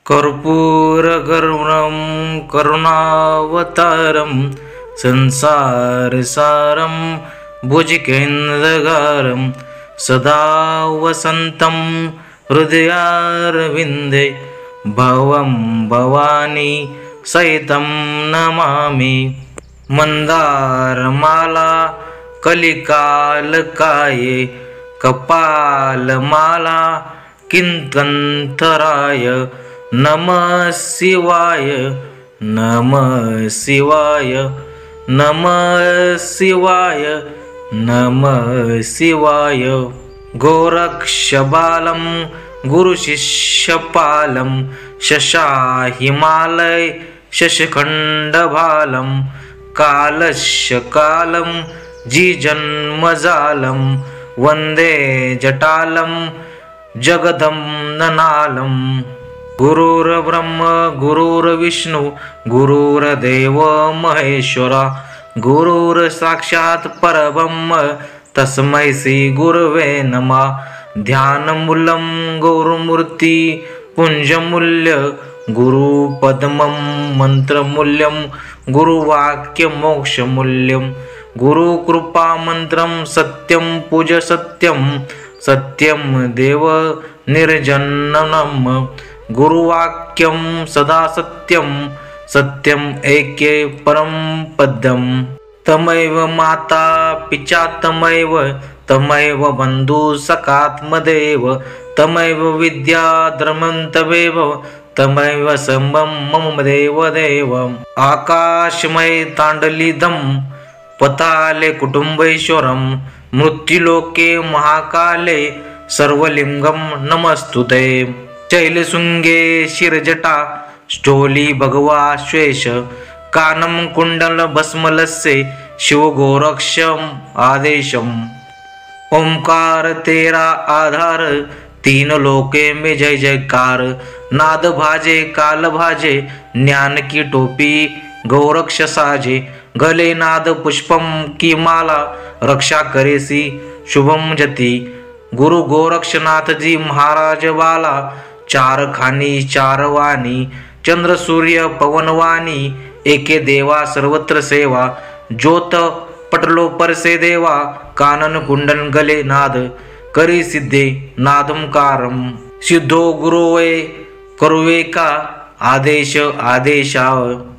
कर्पूरगौरं करुणावतारं संसारसारं भुजगेन्द्रहारं सदा वसन्तं हृदयारविन्दे भवं भवानी सहितं नमामि। मंदारमाला कलिकालकाये कपालमाला किंकंठराय नमः शिवाय नमः शिवाय नमः शिवाय नमः शिवाय। गोरक्षबालं गुरुशिष्यपालं शशाहिमालय शशखण्डभालं कालस्य कालं जिजन्मजालं वन्दे जटालं जगदम्बनालं। गुरुर्ब्रह्म गुरुर्विष्णु गुरुर्देव महेश्वरा गुरुर्साक्षात् परब्रह्म तस्मै श्री गुरवे नमः। ध्यानमूलं गुरुमूर्ति पुंजमूल्य गुरुपद्मं मंत्रमूल्यं गुरुवाक्यमोक्षमूल्यं गुरुकृपामन्त्रं सत्यं पूज सत्यं सत्यं देव निर्जननम्। गुरुवाक्यं सदा सत्यं सत्यं एके परं पदम्। तमैव माता पिता तमैव बन्धु सखात्मदेव तमैव विद्या धर्मं तमेव तमैव सर्वं मम देव। आकाशमय ताण्डलिदं पताले कुटुम्बैश्वरं मृत्युलोके महाकाले सर्वलिंगं नमस्तुते। शैलशृङ्गे शिरजटा स्थौली भगवा श्वेश कानं कुण्डल भस्मलस्य शिवगोरक्षम् आदेशम्। ओंकार तेरा आधार तीन लोके में जय जयकार नाद भाजे काल भाजे ज्ञान की टोपी गौरक्ष साजे गले नाद पुष्पम की माला रक्षा करेसी शुभम जति। गुरु गोरक्षनाथ जी महाराज वाला चार खानी चार वाणी चंद्र सूर्य पवनवाणी एके देवा सर्वत्र सेवा ज्योत पटलो पर से देवा कानन कुंडन गले नाद करी सिद्धे नादमकारम। सिद्धो गुरुवे करुवे का आदेश आदेशाव।